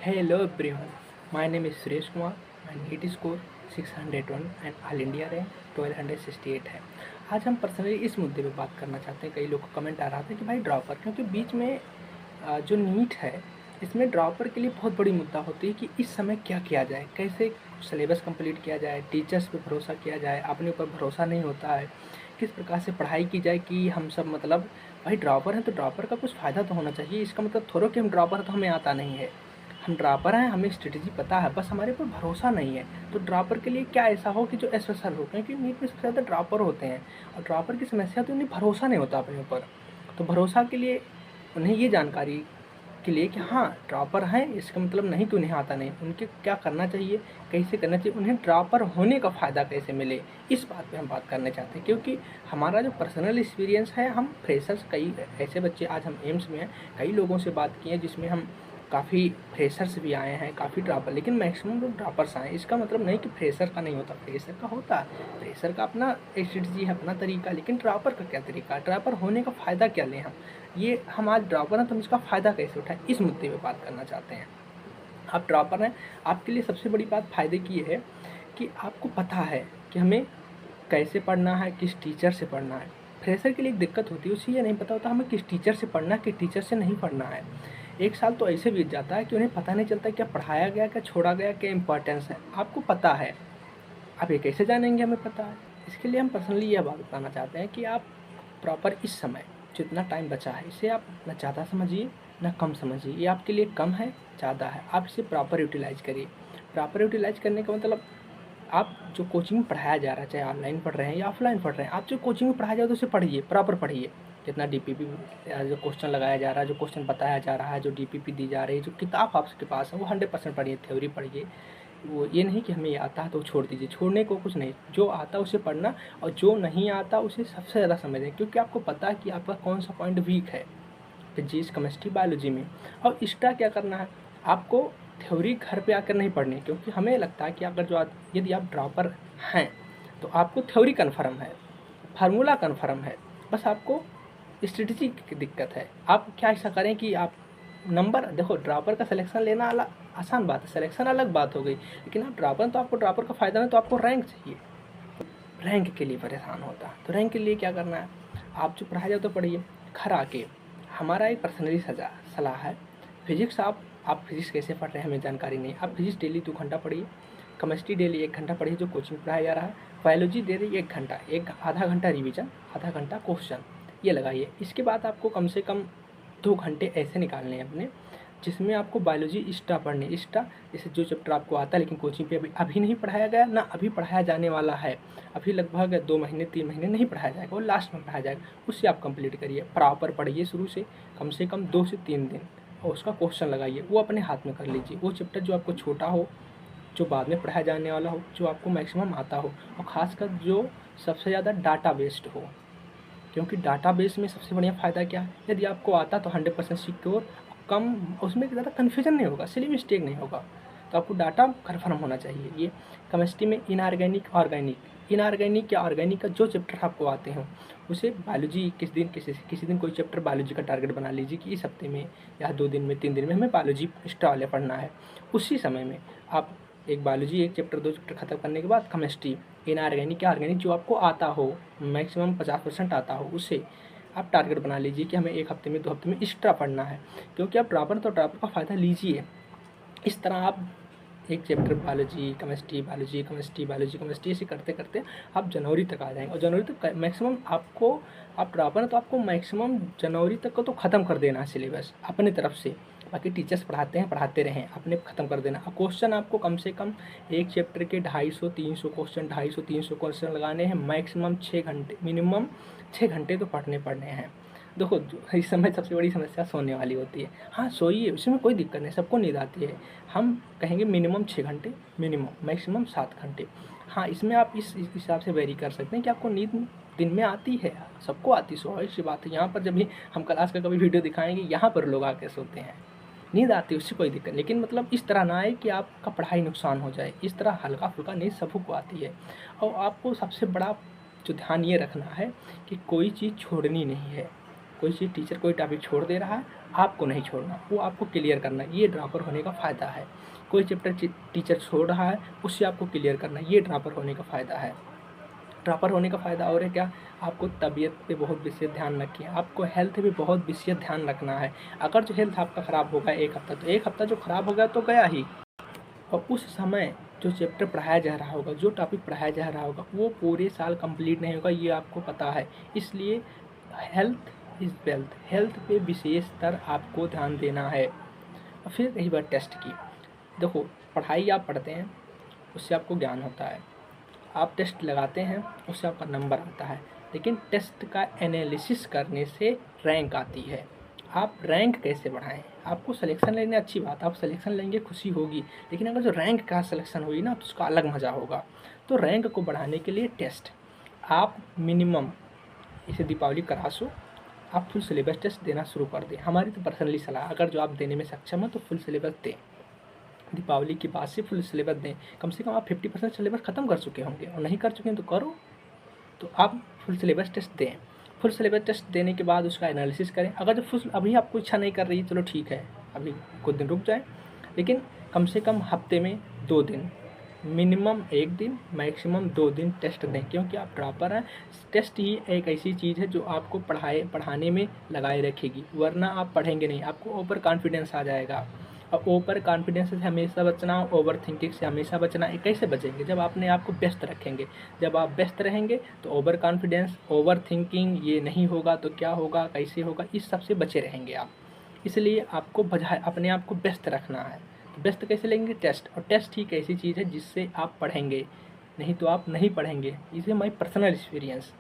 Hello everyone, my name is Suresh Kumar. my NEET score 601 and all India rank 1268 है। आज हम personally इस मुद्दे पे बात करना चाहते हैं। कई लोग का कमेंट आ रहा था कि भाई ड्रॉपर, क्योंकि बीच में जो नीट है इसमें ड्रॉपर के लिए बहुत बड़ी मुद्दा होती है कि इस समय क्या किया जाए, कैसे सिलेबस कंप्लीट किया जाए, टीचर्स पे भरोसा किया जाए, अपने ऊपर भरोसा नहीं होता है, किस प्रकार से पढ़ाई की जाए कि हम सब मतलब भाई ड्रॉपर हैं तो ड्रॉपर का कुछ फ़ायदा तो होना चाहिए। इसका मतलब थोड़ा कि हम ड्रॉपर तो हमें आता नहीं है, हम ड्रॉपर हैं, हमें स्ट्रेटजी पता है, बस हमारे ऊपर भरोसा नहीं है। तो ड्रॉपर के लिए क्या ऐसा हो कि जो स्पेशल हो, क्योंकि नीट में सबसे ज़्यादा ड्रॉपर होते हैं और ड्रॉपर की समस्या तो उन्हें भरोसा नहीं होता अपने ऊपर। तो भरोसा के लिए उन्हें ये जानकारी के लिए कि हाँ ड्रॉपर हैं, इसका मतलब नहीं कि उन्हें आता नहीं, उनके क्या करना चाहिए, कैसे करना चाहिए, उन्हें ड्रॉपर होने का फ़ायदा कैसे मिले, इस बात पे हम बात करना चाहते हैं। क्योंकि हमारा जो पर्सनल एक्सपीरियंस है, हम फ्रेशर्स, कई ऐसे बच्चे आज हम एम्स में हैं, कई लोगों से बात किए जिसमें हम काफ़ी फ्रेशर्स भी आए हैं, काफ़ी ड्रॉपर, लेकिन मैक्सिमम लोग ड्रॉपर्स आए। इसका मतलब नहीं कि फ्रेशर का नहीं होता, फ्रेशर का होता है, फ्रेशर का अपना स्ट्रेटजी है, अपना तरीका, लेकिन ड्रॉपर का क्या तरीका है, ड्रॉपर होने का फ़ायदा क्या लें हम, ये हम आज ड्रॉपर हैं तो हम इसका फ़ायदा कैसे उठाएं, इस मुद्दे पे बात करना चाहते हैं। आप ड्रॉपर हैं, आपके लिए सबसे बड़ी बात फ़ायदे की ये है कि आपको पता है कि हमें कैसे पढ़ना है, किस टीचर से पढ़ना है। फ्रेशर के लिए एक दिक्कत होती है, उसे ये नहीं पता होता हमें किस टीचर से पढ़ना है, किस टीचर से नहीं पढ़ना है। एक साल तो ऐसे बीत जाता है कि उन्हें पता नहीं चलता क्या पढ़ाया गया, क्या छोड़ा गया, क्या इंपॉर्टेंस है। आपको पता है, आप ये कैसे जानेंगे हमें पता है। इसके लिए हम पर्सनली यह बात बताना चाहते हैं कि आप प्रॉपर इस समय जितना टाइम बचा है इसे आप ना ज़्यादा समझिए ना कम समझिए। ये आपके लिए कम है, ज़्यादा है, आप इसे प्रॉपर यूटिलाइज करिए। प्रॉपर यूटिलाइज करने का मतलब आप जो कोचिंग में पढ़ाया जा रहा है, चाहे ऑनलाइन पढ़ रहे हैं या ऑफलाइन पढ़ रहे हैं, आप जो कोचिंग में पढ़ाया जा रहा है उसे पढ़िए, प्रॉपर पढ़िए। जितना डीपीपी जो क्वेश्चन लगाया जा रहा है, जो क्वेश्चन बताया जा रहा है, जो डीपीपी दी जा रही है, जो किताब आपके पास है वो 100% पढ़िए, थ्योरी पढ़िए। वो ये नहीं कि हमें ये आता है तो छोड़ दीजिए, छोड़ने को कुछ नहीं, जो आता है उसे पढ़ना और जो नहीं आता उसे सबसे ज़्यादा समझें, क्योंकि आपको पता है कि आपका कौन सा पॉइंट वीक है फिजिक्स, केमिस्ट्री, बायोलॉजी में। और एक्स्ट्रा क्या करना है, आपको थ्योरी घर पे आकर नहीं पढ़नी, क्योंकि हमें लगता है कि अगर यदि आप ड्रॉपर हैं तो आपको थ्योरी कन्फर्म है, फार्मूला कन्फर्म है, बस आपको स्ट्रेटजी की दिक्कत है। आप क्या ऐसा करें कि आप नंबर देखो, ड्रॉपर का सिलेक्शन लेना अलग आसान बात है, सिलेक्शन अलग बात हो गई, लेकिन आप ड्रॉपर, तो आपको ड्रॉपर का फ़ायदा नहीं तो आपको रैंक चाहिए, रैंक के लिए परेशान होता है। तो रैंक के लिए क्या करना है, आप जो पढ़ाया जाए तो पढ़िए। घर आके हमारा एक पर्सनली सलाह है, फिजिक्स आप फिजिक्स कैसे पढ़ रहे हैं हमें जानकारी नहीं, आप फिजिक्स डेली 2 घंटा पढ़िए, केमिस्ट्री डेली 1 घंटा पढ़िए जो कोचिंग पढ़ाया जा रहा है, बायोलॉजी डेली 1 घंटा, एक आधा घंटा रिवीजन, आधा घंटा क्वेश्चन, ये लगाइए। इसके बाद आपको कम से कम 2 घंटे ऐसे निकालने हैं अपने, जिसमें आपको बायोलॉजी एक्स्ट्रा पढ़नी, एक्स्ट्रा जैसे जो चैप्टर आपको आता है लेकिन कोचिंग पे अभी नहीं पढ़ाया गया ना, अभी पढ़ाया जाने वाला है, अभी लगभग 2 महीने 3 महीने नहीं पढ़ाया जाएगा, वो लास्ट में पढ़ाया जाएगा, उससे आप कंप्लीट करिए। प्रॉपर पढ़िए शुरू से कम 2 से 3 दिन, और उसका क्वेश्चन लगाइए, वो अपने हाथ में कर लीजिए। वो चैप्टर जो आपको छोटा हो, जो बाद में पढ़ाया जाने वाला हो, जो आपको मैक्सिमम आता हो, और ख़ासकर जो सबसे ज़्यादा डाटा बेस्ड हो, क्योंकि डाटाबेस में सबसे बढ़िया फ़ायदा क्या है, यदि आपको आता तो 100% सिक्योर, कम उसमें ज़्यादा कन्फ्यूजन नहीं होगा, सिली मिस्टेक नहीं होगा। तो आपको डाटा कन्फर्म होना चाहिए। ये केमिस्ट्री में इनऑर्गेनिक, ऑर्गेनिक, इनऑर्गेनिक या ऑर्गेनिक का जो चैप्टर आपको आते हो उसे बायोलॉजी किसी दिन कोई चैप्टर बायोलॉजी का टारगेट बना लीजिए कि इस हफ्ते में या 2 दिन में 3 दिन में हमें बायोलॉजी एक्स्ट्रा वाले पढ़ना है। उसी समय में आप एक बायोलॉजी, एक चैप्टर, 2 चैप्टर खत्म करने के बाद केमिस्ट्री, इनऑर्गेनिक या ऑर्गेनिक जो आपको आता हो, मैक्सिमम 50% आता हो, उससे आप टारगेट बना लीजिए कि हमें 1 हफ्ते में 2 हफ्ते में एक्स्ट्रा पढ़ना है। क्योंकि आप ड्रॉपर तो ड्रॉपर का फ़ायदा लीजिए। इस तरह आप एक chapter biology, chemistry, biology, chemistry, biology, chemistry, ऐसे करते करते आप जनवरी तक आ जाएंगे, और जनवरी तक मैक्सिमम आपको, आप ड्रॉपर हैं तो आपको मैक्सिमम जनवरी तक को तो ख़त्म कर देना है सिलेबस अपने तरफ से। बाकी टीचर्स पढ़ाते हैं, पढ़ाते रहें, अपने ख़त्म कर देना। क्वेश्चन आपको कम से कम एक चैप्टर के 250-300 क्वेश्चन, 250-300 क्वेश्चन लगाने हैं, मैक्सिमम 6 घंटे, मिनिमम 6 घंटे तो पढ़ने हैं। देखो इस समय सबसे बड़ी समस्या सोने वाली होती है। हाँ सोइए, उसमें कोई दिक्कत नहीं, सबको नींद आती है। हम कहेंगे मिनिमम 6 घंटे, मिनिमम, मैक्सिमम 7 घंटे। हाँ इसमें आप इस हिसाब से वेरी कर सकते हैं कि आपको नींद दिन में आती है, सबको आती है, स्वाभाविक सी बात है। यहाँ पर जब भी हम क्लास का कभी वीडियो दिखाएंगे, यहाँ पर लोग आके सोते हैं, नींद आती है, उससे कोई दिक्कत, लेकिन मतलब इस तरह ना आए कि आपका पढ़ाई नुकसान हो जाए। इस तरह हल्का फुल्का नींद सबको आती है। और आपको सबसे बड़ा जो ध्यान ये रखना है कि कोई चीज़ छोड़नी नहीं है। कोई चीज़ टीचर कोई टॉपिक छोड़ दे रहा है, आपको नहीं छोड़ना, वो आपको क्लियर करना, ये ड्रॉपर होने का फ़ायदा है। कोई चैप्टर टीचर छोड़ रहा है, उससे आपको क्लियर करना, ये ड्रॉपर होने का फ़ायदा है। ड्रॉपर होने का फ़ायदा और है क्या, आपको तबीयत पे बहुत विशेष ध्यान रखिए, आपको हेल्थ पे बहुत विशेष ध्यान रखना है। अगर जो हेल्थ आपका ख़राब होगा एक हफ्ता, तो एक हफ्ता जो ख़राब हो गया तो गया ही, और उस समय जो चैप्टर पढ़ाया जा रहा होगा, जो टॉपिक पढ़ाया जा रहा होगा, वो पूरे साल कंप्लीट नहीं होगा, ये आपको पता है। इसलिए हेल्थ इज़ वेल्थ, हेल्थ पे विशेषतर आपको ध्यान देना है। और फिर रही बात टेस्ट की, देखो पढ़ाई आप पढ़ते हैं उससे आपको ज्ञान होता है, आप टेस्ट लगाते हैं उससे आपका नंबर आता है, लेकिन टेस्ट का एनालिसिस करने से रैंक आती है। आप रैंक कैसे बढ़ाएं, आपको सिलेक्शन लेने अच्छी बात, आप सिलेक्शन लेंगे खुशी होगी, लेकिन अगर जो रैंक का सिलेक्शन होगी ना तो उसका अलग मज़ा होगा। तो रैंक को बढ़ाने के लिए टेस्ट आप मिनिमम, इसे दीपावली करासो आप फुल सिलेबस टेस्ट देना शुरू कर दें। हमारी तो पर्सनली सलाह, अगर जो आप देने में सक्षम हो तो फुल सिलेबस दें, दीपावली के बाद से फुल सिलेबस दें। कम से कम आप 50% सिलेबस ख़त्म कर चुके होंगे, और नहीं कर चुके हैं तो करो, तो आप फुल सिलेबस टेस्ट दें। फुल सिलेबस टेस्ट देने के बाद उसका एनालिसिस करें। अगर जो फुल अभी आपको इच्छा नहीं कर रही है, चलो ठीक है, अभी कुछ दिन रुक जाए, लेकिन कम से कम हफ्ते में 2 दिन, मिनिमम 1 दिन, मैक्सिमम 2 दिन टेस्ट दें, क्योंकि आप ड्रॉपर हैं। टेस्ट ही एक ऐसी चीज़ है जो आपको पढ़ाने में लगाए रखेगी, वरना आप पढ़ेंगे नहीं, आपको ओवर कॉन्फिडेंस आ जाएगा। और ओवर कॉन्फिडेंस से हमेशा बचना, ओवर थिंकिंग से हमेशा बचना। कैसे बचेंगे, जब अपने आप को व्यस्त रखेंगे, जब आप व्यस्त रहेंगे तो ओवर कॉन्फिडेंस, ओवर थिंकिंग ये नहीं होगा तो क्या होगा, कैसे होगा, इस सब से बचे रहेंगे आप। इसलिए आपको अपने आप को व्यस्त रखना है। तो व्यस्त कैसे लेंगे, टेस्ट। और टेस्ट ही एक ऐसी चीज़ है जिससे आप पढ़ेंगे, नहीं तो आप नहीं पढ़ेंगे। इसे माई पर्सनल एक्सपीरियंस,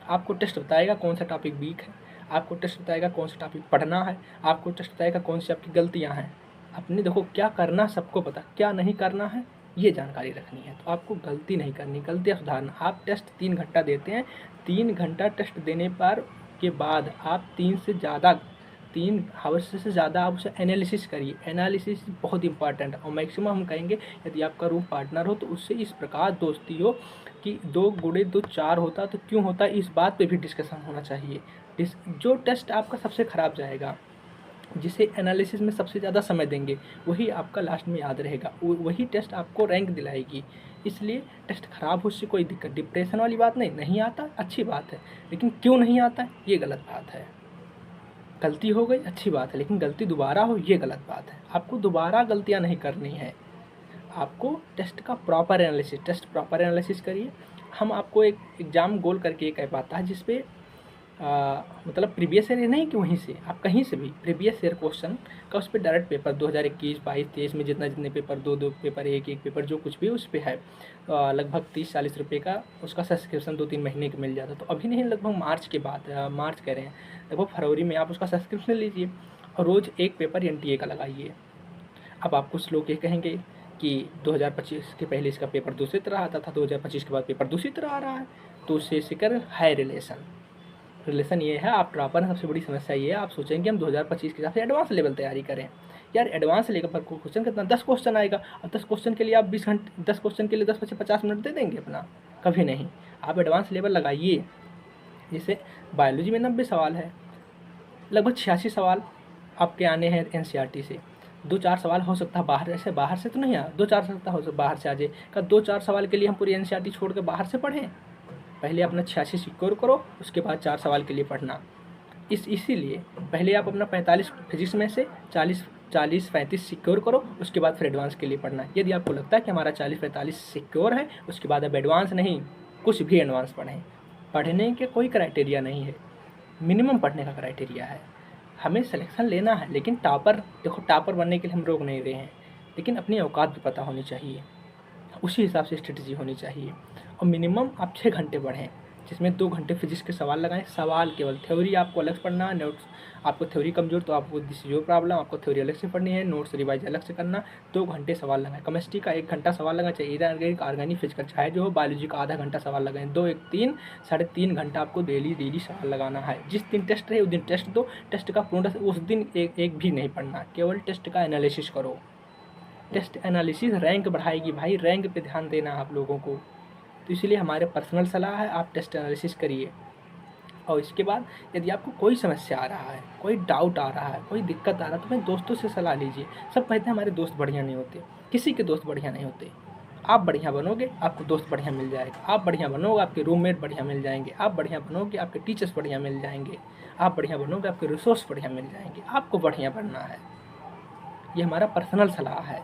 आपको टेस्ट बताएगा कौन सा टॉपिक वीक है, आपको टेस्ट बताएगा कौन सा टॉपिक पढ़ना है, आपको टेस्ट बताएगा कौन सी आपकी गलतियाँ हैं। अपने देखो क्या करना सबको पता, क्या नहीं करना है ये जानकारी रखनी है। तो आपको गलती नहीं करनी, गलतियाँ सुधारना। आप टेस्ट 3 घंटा देते हैं, 3 घंटा टेस्ट देने पर के बाद आप 3 आवर्स से ज़्यादा आप उसे एनालिसिस करिए। एनालिसिस बहुत इंपॉर्टेंट है, और मैक्सिमम हम कहेंगे यदि आपका रूम पार्टनर हो तो उससे इस प्रकार दोस्ती हो कि 2 गुणे 2 4 होता तो क्यों होता, इस बात पे भी डिस्कशन होना चाहिए। जो टेस्ट आपका सबसे ख़राब जाएगा, जिसे एनालिसिस में सबसे ज़्यादा समय देंगे, वही आपका लास्ट में याद रहेगा, वही टेस्ट आपको रैंक दिलाएगी। इसलिए टेस्ट ख़राब हो उससे कोई दिक्कत, डिप्रेशन वाली बात नहीं आता अच्छी बात है, लेकिन क्यों नहीं आता है ये गलत बात है। गलती हो गई अच्छी बात है, लेकिन गलती दोबारा हो ये गलत बात है। आपको दोबारा गलतियाँ नहीं करनी है, आपको टेस्ट का प्रॉपर एनालिसिस करिए। हम आपको एक एग्ज़ाम गोल करके एक ऐप आता है जिसपे मतलब प्रीवियस ईयर नहीं कि वहीं से आप कहीं से भी प्रीवियस ईयर क्वेश्चन का उस पर डायरेक्ट पेपर 2021, 22, 23 में जितने पेपर, 2 पेपर, एक पेपर, जो कुछ भी उस पर है, लगभग 30-40 रुपये का उसका सब्सक्रिप्शन 2-3 महीने का मिल जाता। तो अभी नहीं, लगभग मार्च के बाद, मार्च कह रहे हैं, लगभग फरवरी में आप उसका सब्सक्रिप्शन लीजिए और रोज़ एक पेपर NTA का लगाइए। अब आप कुछ लोग ये कहेंगे कि 2025 के पहले इसका पेपर दूसरी तरह आता था, 2025 के बाद पेपर दूसरी तरह आ रहा है, तो उससे सिकर है रिलेशन ये है। आप ड्रॉपर, सबसे बड़ी समस्या ये है, आप सोचेंगे हम 2025 के हिसाब से एडवांस लेवल तैयारी करें। यार एडवांस लेवल पर क्वेश्चन कितना, 10 क्वेश्चन आएगा, और 10 क्वेश्चन के लिए आप 20 घंटे, 10 क्वेश्चन के लिए 10 बच्चे 50 मिनट दे देंगे अपना, कभी नहीं। आप एडवांस लेवल लगाइए। जैसे बायोलॉजी में 90 सवाल है, लगभग 86 सवाल आपके आने हैं NCERT से, 2-4 सवाल हो सकता है बाहर, ऐसे बाहर से तो नहीं आ, 2-4 सकता हो बाहर से आ जाए। का 2-4 सवाल के लिए हम पूरी NCERT छोड़ कर बाहर से पढ़ें? पहले अपना 86 सिक्योर करो, उसके बाद 4 सवाल के लिए पढ़ना। इसीलिए पहले आप अपना 45 फिजिक्स में से 40-35 सिक्योर करो, उसके बाद फिर एडवांस के लिए पढ़ना। यदि आपको लगता है कि हमारा 40-45 सिक्योर है, उसके बाद अब एडवांस नहीं, कुछ भी एडवांस पढ़ें। पढ़ने के कोई क्राइटेरिया नहीं है, मिनिमम पढ़ने का क्राइटेरिया है। हमें सिलेक्शन लेना है, लेकिन टॉपर, देखो टॉपर बनने के लिए हम रोक नहीं रहे हैं, लेकिन अपनी औकात भी पता होनी चाहिए, उसी हिसाब से स्ट्रेटजी होनी चाहिए। और मिनिमम आप 6 घंटे पढ़ें, जिसमें 2 घंटे फिजिक्स के सवाल लगाएं। सवाल केवल, थ्योरी आपको अलग पढ़ना है, नोट्स आपको थ्योरी कमजोर तो आपको दिस योर प्रॉब्लम, आपको थ्योरी अलग से पढ़नी है, नोट्स रिवाइज अलग से करना। 2 घंटे सवाल लगाएं। केमिस्ट्री का 1 घंटा सवाल लगाएं, चाहे इनऑर्गेनिक, ऑर्गेनिक, फिजिकल चाहे जो हो। बायोलॉजी का आधा घंटा सवाल लगाएं। 2, 1, 3, 3.5 घंटा आपको डेली सवाल लगाना है। जिस दिन टेस्ट रहे उस दिन टेस्ट दो, टेस्ट का पूर्ण उस दिन एक भी नहीं पढ़ना, केवल टेस्ट का एनालिसिस करो। टेस्ट एनालिसिस रैंक बढ़ाएगी भाई, रैंक पे ध्यान देना आप लोगों को। तो इसलिए हमारे पर्सनल सलाह है, आप टेस्ट एनालिसिस करिए। और इसके बाद यदि आपको कोई समस्या आ रहा है, कोई डाउट आ रहा है, कोई दिक्कत आ रहा है, तो अपने दोस्तों से सलाह लीजिए। सब कहते हैं हमारे दोस्त बढ़िया नहीं होते, किसी के दोस्त बढ़िया नहीं होते। आप बढ़िया बनोगे, आपको दोस्त बढ़िया मिल जाएगा। आप बढ़िया बनोगे, आपके रूममेट बढ़िया मिल जाएंगे। आप बढ़िया बनोगे, आपके टीचर्स बढ़िया मिल जाएंगे। आप बढ़िया बनोगे, आपके रिसोर्स बढ़िया मिल जाएंगे। आपको बढ़िया बनना है, ये हमारा पर्सनल सलाह है।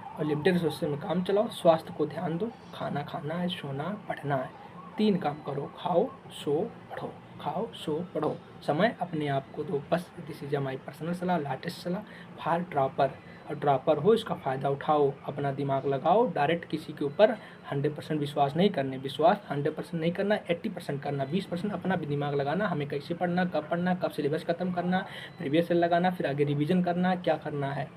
और लिमिटेड रिसोर्स में काम चलाओ, स्वास्थ्य को ध्यान दो, खाना खाना है, सोना पढ़ना है, 3 काम करो, खाओ सो पढ़ो, खाओ सो पढ़ो, समय अपने आप को दो। बस दिस इज माई पर्सनल सलाह, लाटेस्ट सलाह फॉर ड्रॉपर। और ड्रॉपर हो इसका फ़ायदा उठाओ, अपना दिमाग लगाओ, डायरेक्ट किसी के ऊपर 100% विश्वास नहीं करने। विश्वास 100% नहीं करना, 80% करना, 20% अपना भी दिमाग लगाना, हमें कैसे पढ़ना, कब सिलेबस खत्म करना, प्रीवियस ईयर लगाना, फिर आगे रिवीजन करना, क्या करना है।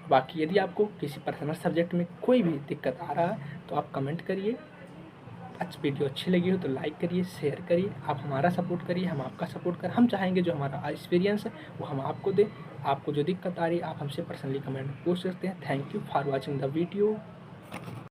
बाकी यदि आपको किसी पर्सनल सब्जेक्ट में कोई भी दिक्कत आ रहा है तो आप कमेंट करिए। वीडियो अच्छी लगी हो तो लाइक करिए, शेयर करिए। आप हमारा सपोर्ट करिए, हम आपका सपोर्ट करें। हम चाहेंगे जो हमारा एक्सपीरियंस है वो हम आपको दें। आपको जो दिक्कत आ रही है आप हमसे पर्सनली कमेंट में पूछ सकते हैं। Thank you for watching the video.